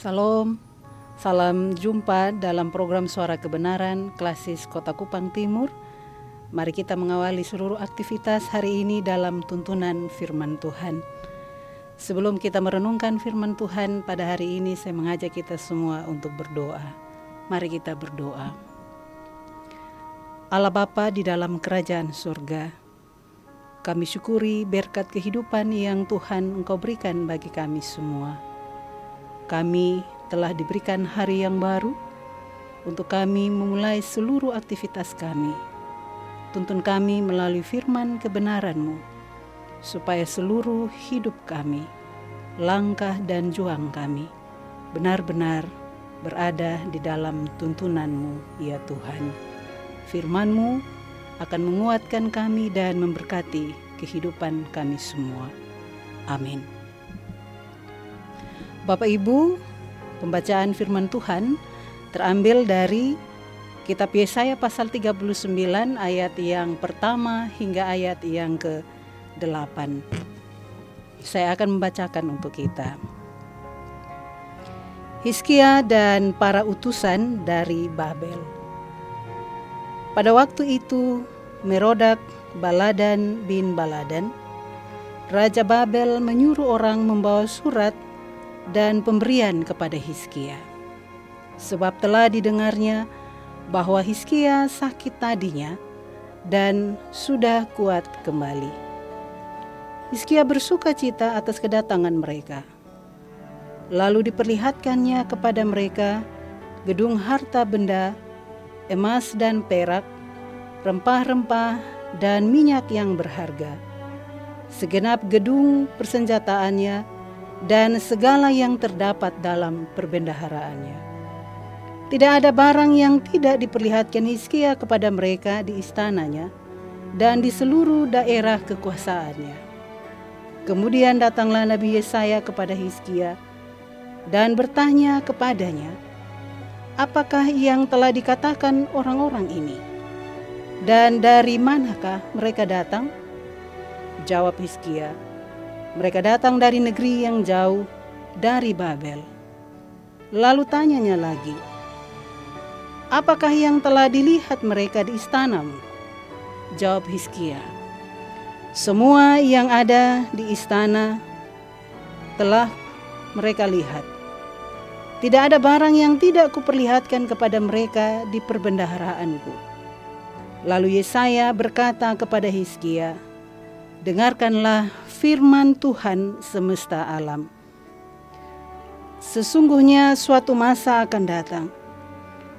Salam, salam jumpa dalam program Suara Kebenaran Klasis Kota Kupang Timur. Mari kita mengawali seluruh aktivitas hari ini dalam tuntunan firman Tuhan. Sebelum kita merenungkan firman Tuhan pada hari ini, saya mengajak kita semua untuk berdoa. Mari kita berdoa. Allah Bapa di dalam kerajaan surga, kami syukuri berkat kehidupan yang Tuhan Engkau berikan bagi kami semua. Kami telah diberikan hari yang baru untuk kami memulai seluruh aktivitas kami. Tuntun kami melalui firman kebenaran-Mu, supaya seluruh hidup kami, langkah dan juang kami, benar-benar berada di dalam tuntunan-Mu, ya Tuhan. Firman-Mu akan menguatkan kami dan memberkati kehidupan kami semua. Amin. Bapak Ibu, pembacaan firman Tuhan terambil dari kitab Yesaya pasal 39 ayat yang pertama hingga ayat yang ke-8. Saya akan membacakan untuk kita. Hizkia dan para utusan dari Babel. Pada waktu itu Merodak Baladan bin Baladan, Raja Babel, menyuruh orang membawa surat dan pemberian kepada Hizkia, sebab telah didengarnya bahwa Hizkia sakit tadinya dan sudah kuat kembali. Hizkia bersuka cita atas kedatangan mereka. Lalu diperlihatkannya kepada mereka gedung harta benda, emas dan perak, rempah-rempah dan minyak yang berharga, segenap gedung persenjataannya, dan segala yang terdapat dalam perbendaharaannya. Tidak ada barang yang tidak diperlihatkan Hizkia kepada mereka di istananya dan di seluruh daerah kekuasaannya. Kemudian datanglah Nabi Yesaya kepada Hizkia dan bertanya kepadanya, apakah yang telah dikatakan orang-orang ini? Dan dari manakah mereka datang? Jawab Hizkia, mereka datang dari negeri yang jauh, dari Babel. Lalu tanyanya lagi, apakah yang telah dilihat mereka di istanamu? Jawab Hizkia, semua yang ada di istana telah mereka lihat. Tidak ada barang yang tidak kuperlihatkan kepada mereka di perbendaharaanku. Lalu Yesaya berkata kepada Hizkia, dengarkanlah firman Tuhan semesta alam. Sesungguhnya suatu masa akan datang,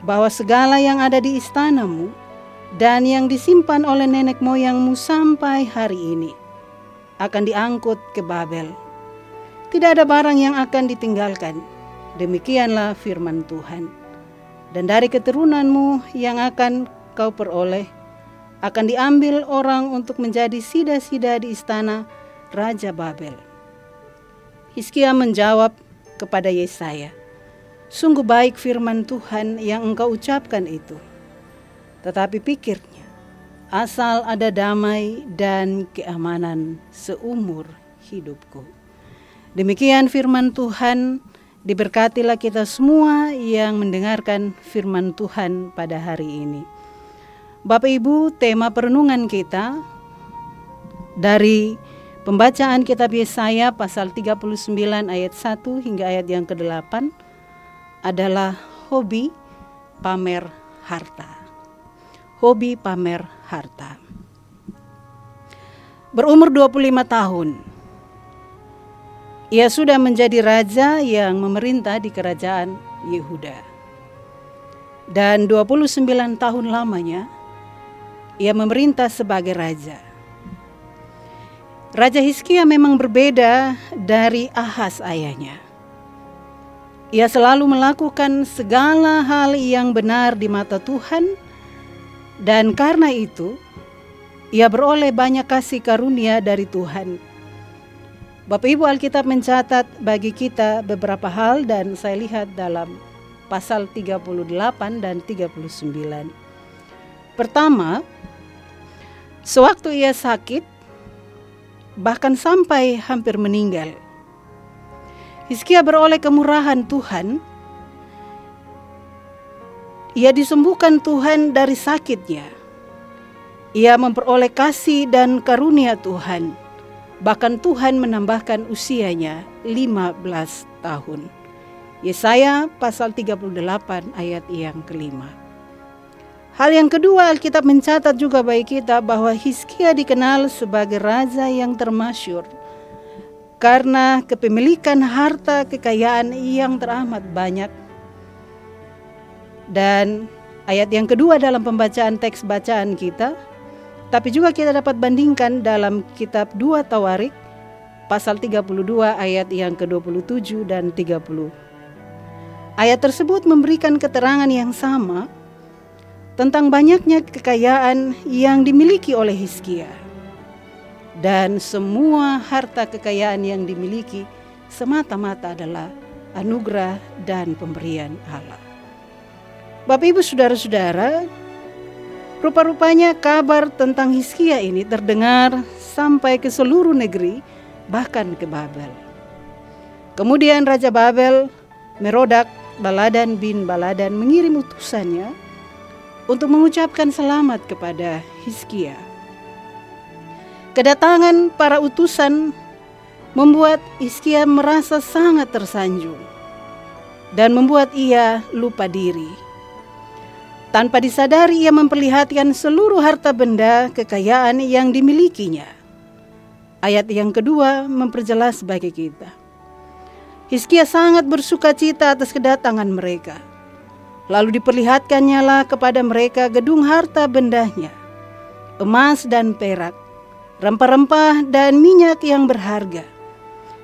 bahwa segala yang ada di istanamu dan yang disimpan oleh nenek moyangmu sampai hari ini akan diangkut ke Babel. Tidak ada barang yang akan ditinggalkan. Demikianlah firman Tuhan. Dan dari keturunanmu yang akan kau peroleh akan diambil orang untuk menjadi sida-sida di istana Raja Babel. Hizkia menjawab kepada Yesaya, sungguh baik firman Tuhan yang engkau ucapkan itu. Tetapi pikirnya, asal ada damai dan keamanan seumur hidupku. Demikian firman Tuhan. Diberkatilah kita semua yang mendengarkan firman Tuhan pada hari ini. Bapak Ibu, tema perenungan kita dari pembacaan kitab Yesaya pasal 39 ayat 1 hingga ayat yang ke-8 adalah hobi pamer harta. Hobi pamer harta. Berumur 25 tahun, ia sudah menjadi raja yang memerintah di kerajaan Yehuda. Dan 29 tahun lamanya ia memerintah sebagai raja. Raja Hizkia memang berbeda dari Ahaz ayahnya. Ia selalu melakukan segala hal yang benar di mata Tuhan, dan karena itu ia beroleh banyak kasih karunia dari Tuhan. Bapak Ibu, Alkitab mencatat bagi kita beberapa hal dan saya lihat dalam pasal 38 dan 39. Pertama, sewaktu ia sakit, bahkan sampai hampir meninggal, Hizkia beroleh kemurahan Tuhan. Ia disembuhkan Tuhan dari sakitnya. Ia memperoleh kasih dan karunia Tuhan. Bahkan Tuhan menambahkan usianya 15 tahun. Yesaya pasal 38 ayat yang kelima. Hal yang kedua, Alkitab mencatat juga bagi kita bahwa Hizkia dikenal sebagai raja yang termasyhur karena kepemilikan harta kekayaan yang teramat banyak. Dan ayat yang kedua dalam pembacaan teks bacaan kita, tapi juga kita dapat bandingkan dalam kitab 2 Tawarik pasal 32 ayat yang ke-27 dan 30. Ayat tersebut memberikan keterangan yang sama tentang banyaknya kekayaan yang dimiliki oleh Hizkia. Dan semua harta kekayaan yang dimiliki semata-mata adalah anugerah dan pemberian Allah. Bapak Ibu saudara-saudara, rupa-rupanya kabar tentang Hizkia ini terdengar sampai ke seluruh negeri, bahkan ke Babel. Kemudian Raja Babel, Merodak Baladan bin Baladan, mengirim utusannya untuk mengucapkan selamat kepada Hizkia. Kedatangan para utusan membuat Hizkia merasa sangat tersanjung dan membuat ia lupa diri. Tanpa disadari ia memperlihatkan seluruh harta benda kekayaan yang dimilikinya. Ayat yang kedua memperjelas bagi kita. Hizkia sangat bersukacita atas kedatangan mereka. Lalu diperlihatkannya lah kepada mereka gedung harta bendanya, emas dan perak, rempah-rempah dan minyak yang berharga,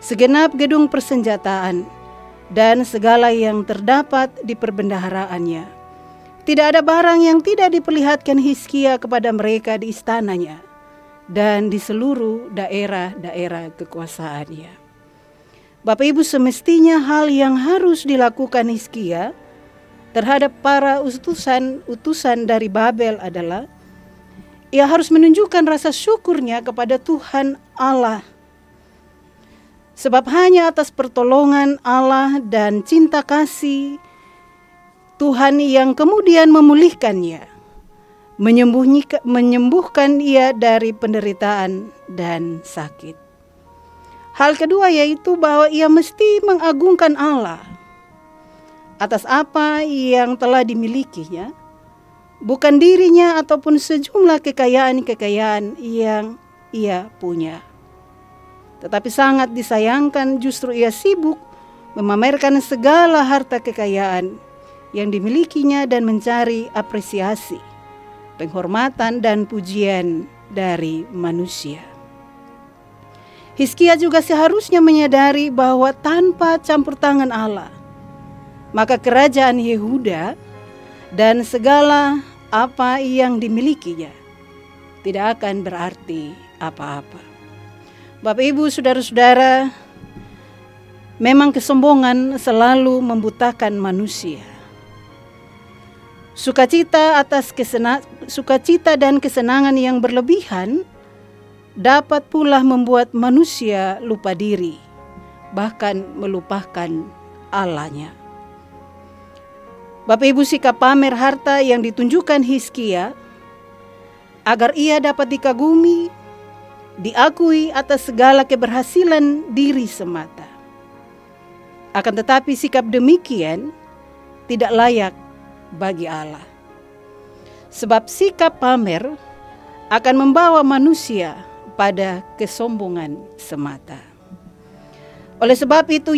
segenap gedung persenjataan, dan segala yang terdapat di perbendaharaannya. Tidak ada barang yang tidak diperlihatkan Hizkia kepada mereka di istananya dan di seluruh daerah-daerah kekuasaannya. Bapak Ibu, semestinya hal yang harus dilakukan Hizkia terhadap para utusan dari Babel adalah ia harus menunjukkan rasa syukurnya kepada Tuhan Allah. Sebab hanya atas pertolongan Allah dan cinta kasih Tuhan yang kemudian memulihkannya, menyembuhkan ia dari penderitaan dan sakit. Hal kedua yaitu bahwa ia mesti mengagungkan Allah atas apa yang telah dimilikinya, bukan dirinya ataupun sejumlah kekayaan-kekayaan yang ia punya. Tetapi sangat disayangkan justru ia sibuk memamerkan segala harta kekayaan yang dimilikinya dan mencari apresiasi, penghormatan dan pujian dari manusia. Hizkia juga seharusnya menyadari bahwa tanpa campur tangan Allah, maka kerajaan Yehuda dan segala apa yang dimilikinya tidak akan berarti apa-apa. Bapak Ibu saudara-saudara, memang kesombongan selalu membutakan manusia. Sukacita dan kesenangan yang berlebihan dapat pula membuat manusia lupa diri, bahkan melupakan Allahnya. Bapak Ibu, sikap pamer harta yang ditunjukkan Hizkia agar ia dapat dikagumi, diakui atas segala keberhasilan diri semata. Akan tetapi sikap demikian tidak layak bagi Allah. Sebab sikap pamer akan membawa manusia pada kesombongan semata. Oleh sebab itu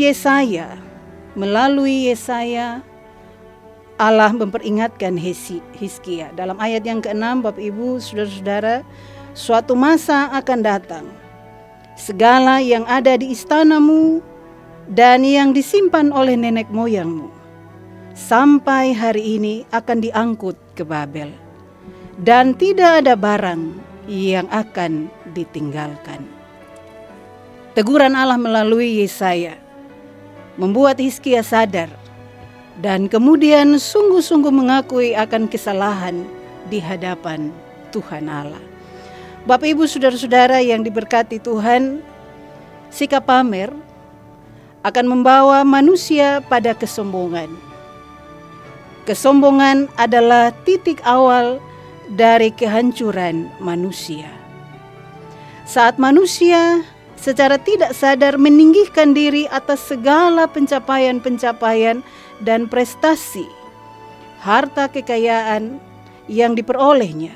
melalui Yesaya Allah memperingatkan Hizkia dalam ayat yang ke-6. Bapak Ibu saudara-saudara, suatu masa akan datang, segala yang ada di istanamu dan yang disimpan oleh nenek moyangmu sampai hari ini akan diangkut ke Babel, dan tidak ada barang yang akan ditinggalkan. Teguran Allah melalui Yesaya membuat Hizkia sadar dan kemudian sungguh-sungguh mengakui akan kesalahan di hadapan Tuhan Allah. Bapak Ibu saudara-saudara yang diberkati Tuhan, sikap pamer akan membawa manusia pada kesombongan. Kesombongan adalah titik awal dari kehancuran manusia. Saat manusia secara tidak sadar meninggikan diri atas segala pencapaian-pencapaian dan prestasi, harta kekayaan yang diperolehnya,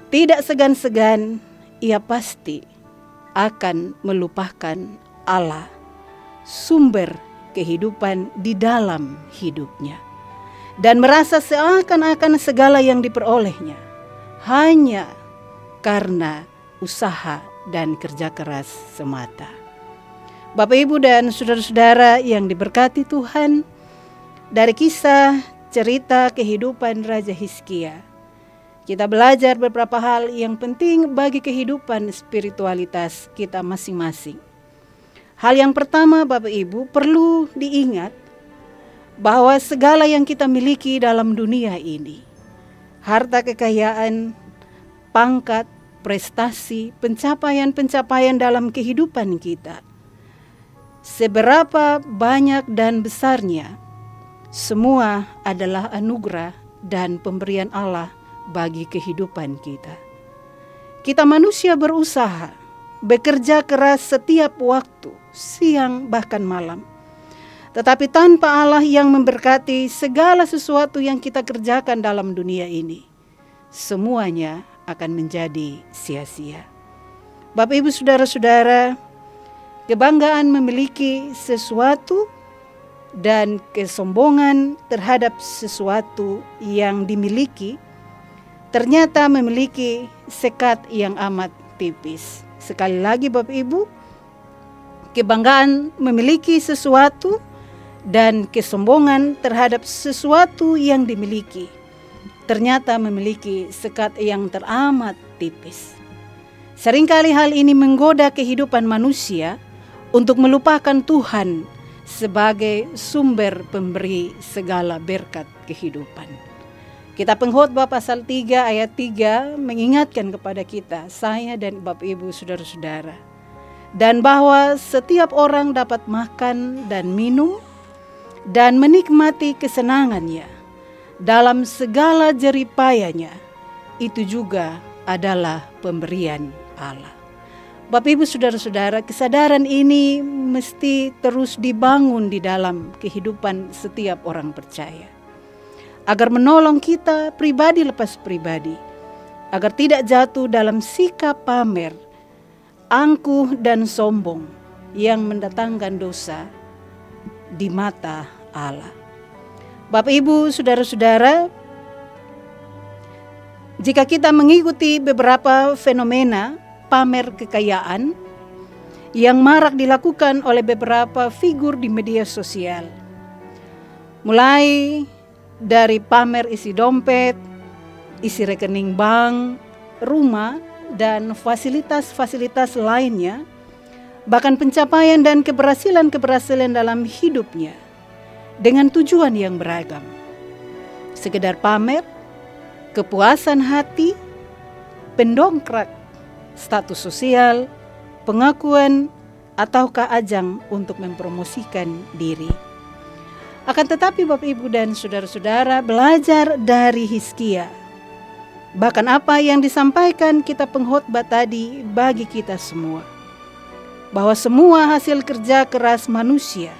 tidak segan-segan ia pasti akan melupakan Allah, sumber kehidupan di dalam hidupnya, dan merasa seakan-akan segala yang diperolehnya hanya karena usaha dan kerja keras semata. Bapak, Ibu, dan saudara-saudara yang diberkati Tuhan, dari kisah cerita kehidupan Raja Hizkia, kita belajar beberapa hal yang penting bagi kehidupan spiritualitas kita masing-masing. Hal yang pertama, Bapak Ibu, perlu diingat bahwa segala yang kita miliki dalam dunia ini, harta kekayaan, pangkat, prestasi, pencapaian-pencapaian dalam kehidupan kita, seberapa banyak dan besarnya, semua adalah anugerah dan pemberian Allah bagi kehidupan kita. Kita manusia berusaha, bekerja keras setiap waktu, siang bahkan malam. Tetapi tanpa Allah yang memberkati segala sesuatu yang kita kerjakan dalam dunia ini, semuanya akan menjadi sia-sia. Bapak, Ibu, saudara-saudara, kebanggaan memiliki sesuatu dan kesombongan terhadap sesuatu yang dimiliki ternyata memiliki sekat yang amat tipis. Sekali lagi, Bapak Ibu, kebanggaan memiliki sesuatu dan kesombongan terhadap sesuatu yang dimiliki ternyata memiliki sekat yang teramat tipis. Seringkali hal ini menggoda kehidupan manusia untuk melupakan Tuhan sebagai sumber pemberi segala berkat kehidupan. Kitab Pengkhotbah pasal 3 ayat 3 mengingatkan kepada kita, saya dan Bapak, Ibu, saudara-saudara, dan bahwa setiap orang dapat makan dan minum dan menikmati kesenangannya dalam segala jeripayanya, itu juga adalah pemberian Allah. Bapak, Ibu, saudara-saudara, kesadaran ini mesti terus dibangun di dalam kehidupan setiap orang percaya, agar menolong kita pribadi lepas pribadi, agar tidak jatuh dalam sikap pamer, angkuh dan sombong yang mendatangkan dosa di mata Allah. Bapak, Ibu, saudara-saudara, jika kita mengikuti beberapa fenomena pamer kekayaan yang marak dilakukan oleh beberapa figur di media sosial, mulai dari pamer isi dompet, isi rekening bank, rumah, dan fasilitas-fasilitas lainnya, bahkan pencapaian dan keberhasilan-keberhasilan dalam hidupnya dengan tujuan yang beragam. Sekedar pamer, kepuasan hati, pendongkrak status sosial, pengakuan, ataukah ajang untuk mempromosikan diri. Akan tetapi Bapak, Ibu, dan saudara-saudara, belajar dari Hizkia, bahkan apa yang disampaikan kitab Pengkhotbah tadi bagi kita semua, bahwa semua hasil kerja keras manusia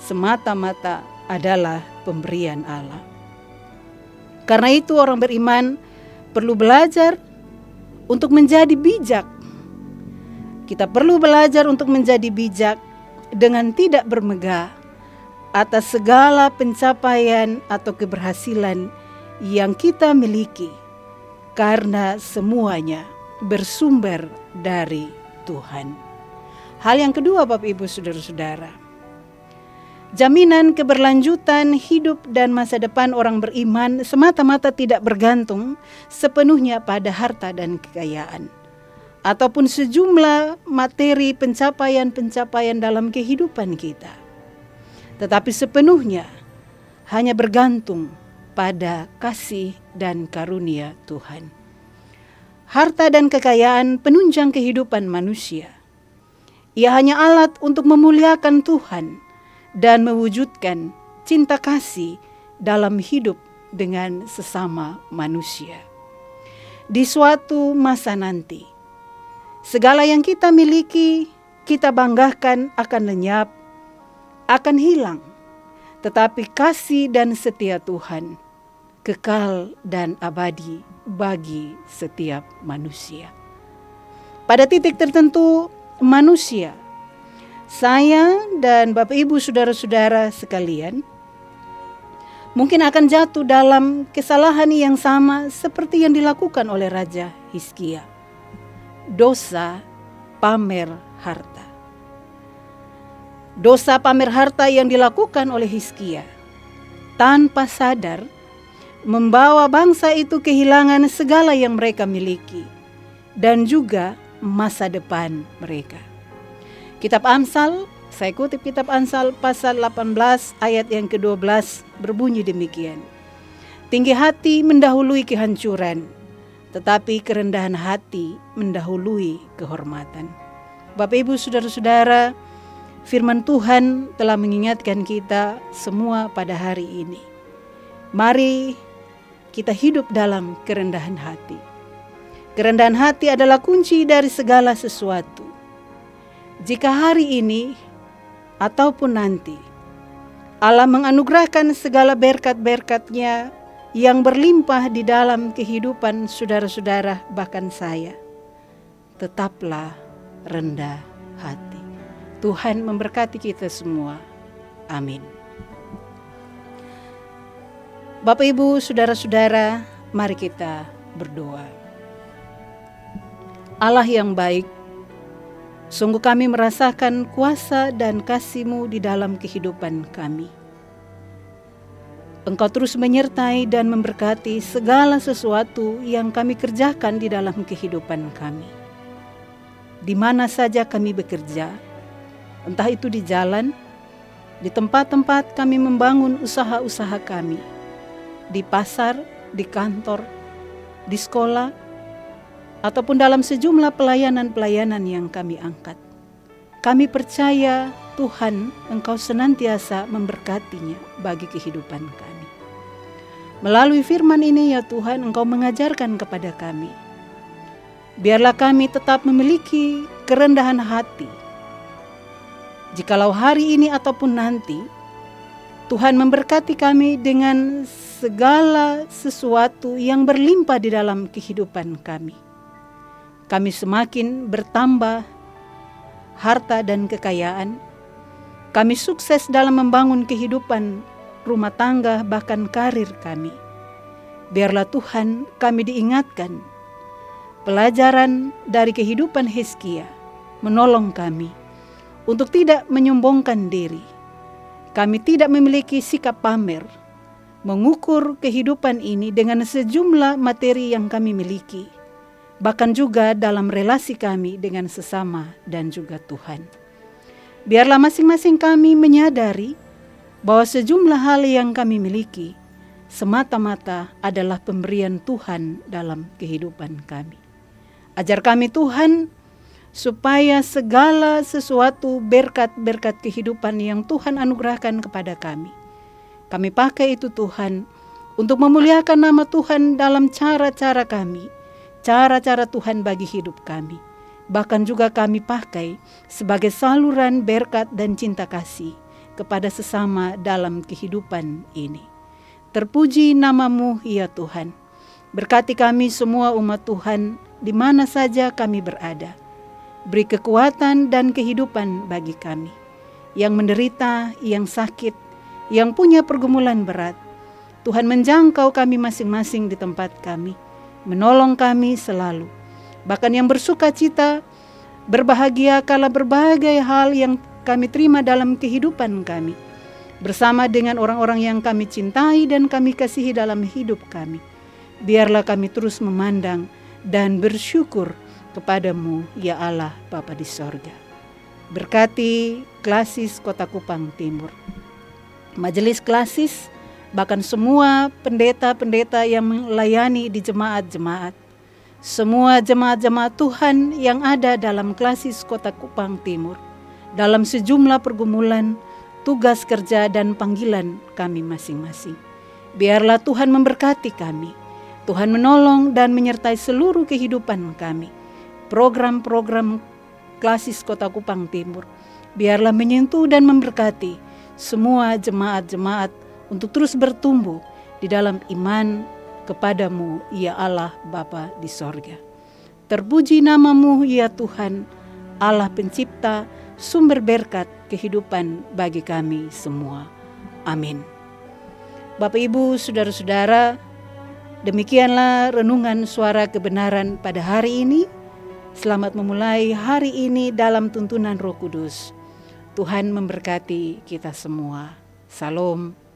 semata-mata adalah pemberian Allah. Karena itu orang beriman perlu belajar untuk menjadi bijak. Kita perlu belajar untuk menjadi bijak dengan tidak bermegah atas segala pencapaian atau keberhasilan yang kita miliki, karena semuanya bersumber dari Tuhan. Hal yang kedua, Bapak, Ibu, saudara-saudara, jaminan keberlanjutan hidup dan masa depan orang beriman semata-mata tidak bergantung sepenuhnya pada harta dan kekayaan, ataupun sejumlah materi pencapaian-pencapaian dalam kehidupan kita, tetapi sepenuhnya hanya bergantung pada kasih dan karunia Tuhan. Harta dan kekayaan penunjang kehidupan manusia. Ia hanya alat untuk memuliakan Tuhan dan mewujudkan cinta kasih dalam hidup dengan sesama manusia. Di suatu masa nanti, segala yang kita miliki, kita banggakan akan lenyap, akan hilang. Tetapi kasih dan setia Tuhan kekal dan abadi bagi setiap manusia. Pada titik tertentu manusia, saya dan Bapak Ibu saudara-saudara sekalian mungkin akan jatuh dalam kesalahan yang sama seperti yang dilakukan oleh Raja Hizkia. Dosa pamer harta. Dosa pamer harta yang dilakukan oleh Hizkia tanpa sadar membawa bangsa itu kehilangan segala yang mereka miliki dan juga masa depan mereka. Kitab Amsal, saya kutip kitab Amsal pasal 18 ayat yang ke-12 berbunyi demikian. Tinggi hati mendahului kehancuran, tetapi kerendahan hati mendahului kehormatan. Bapak Ibu saudara-saudara, firman Tuhan telah mengingatkan kita semua pada hari ini. Mari kita hidup dalam kerendahan hati. Kerendahan hati adalah kunci dari segala sesuatu. Jika hari ini ataupun nanti Allah menganugerahkan segala berkat-berkat-Nya yang berlimpah di dalam kehidupan saudara-saudara bahkan saya, tetaplah rendah hati. Tuhan memberkati kita semua. Amin. Bapak Ibu saudara-saudara, mari kita berdoa. Allah yang baik, sungguh kami merasakan kuasa dan kasih-Mu di dalam kehidupan kami. Engkau terus menyertai dan memberkati segala sesuatu yang kami kerjakan di dalam kehidupan kami. Di mana saja kami bekerja, entah itu di jalan, di tempat-tempat kami membangun usaha-usaha kami, di pasar, di kantor, di sekolah, ataupun dalam sejumlah pelayanan-pelayanan yang kami angkat. Kami percaya Tuhan Engkau senantiasa memberkatinya bagi kehidupan kami. Melalui firman ini ya Tuhan, Engkau mengajarkan kepada kami. Biarlah kami tetap memiliki kerendahan hati. Jikalau hari ini ataupun nanti, Tuhan memberkati kami dengan segala sesuatu yang berlimpah di dalam kehidupan kami. Kami semakin bertambah harta dan kekayaan. Kami sukses dalam membangun kehidupan rumah tangga bahkan karir kami. Biarlah Tuhan kami diingatkan pelajaran dari kehidupan Hizkia menolong kami untuk tidak menyombongkan diri. Kami tidak memiliki sikap pamer, mengukur kehidupan ini dengan sejumlah materi yang kami miliki, bahkan juga dalam relasi kami dengan sesama dan juga Tuhan. Biarlah masing-masing kami menyadari bahwa sejumlah hal yang kami miliki semata-mata adalah pemberian Tuhan dalam kehidupan kami. Ajar kami Tuhan, supaya segala sesuatu berkat-berkat kehidupan yang Tuhan anugerahkan kepada kami, kami pakai itu Tuhan untuk memuliakan nama Tuhan dalam cara-cara kami, cara-cara Tuhan bagi hidup kami. Bahkan juga kami pakai sebagai saluran berkat dan cinta kasih kepada sesama dalam kehidupan ini. Terpuji nama-Mu ya Tuhan. Berkati kami semua umat Tuhan di mana saja kami berada. Beri kekuatan dan kehidupan bagi kami yang menderita, yang sakit, yang punya pergumulan berat. Tuhan menjangkau kami masing-masing di tempat kami, menolong kami selalu. Bahkan yang bersuka cita, berbahagia kala berbagai hal yang kami terima dalam kehidupan kami, bersama dengan orang-orang yang kami cintai dan kami kasihi dalam hidup kami. Biarlah kami terus memandang dan bersyukur kepadamu ya Allah Bapa di sorga. Berkati Klasis Kota Kupang Timur, majelis Klasis, bahkan semua pendeta-pendeta yang melayani di jemaat-jemaat, semua jemaat-jemaat Tuhan yang ada dalam Klasis Kota Kupang Timur, dalam sejumlah pergumulan, tugas kerja dan panggilan kami masing-masing. Biarlah Tuhan memberkati kami. Tuhan menolong dan menyertai seluruh kehidupan kami. Program-program Klasis Kota Kupang Timur, biarlah menyentuh dan memberkati semua jemaat-jemaat untuk terus bertumbuh di dalam iman kepadamu, ya Allah Bapa di sorga. Terpuji namamu, ya Tuhan, Allah pencipta, sumber berkat kehidupan bagi kami semua. Amin. Bapak Ibu, saudara-saudara, demikianlah renungan suara kebenaran pada hari ini. Selamat memulai hari ini dalam tuntunan Roh Kudus. Tuhan memberkati kita semua. Salam.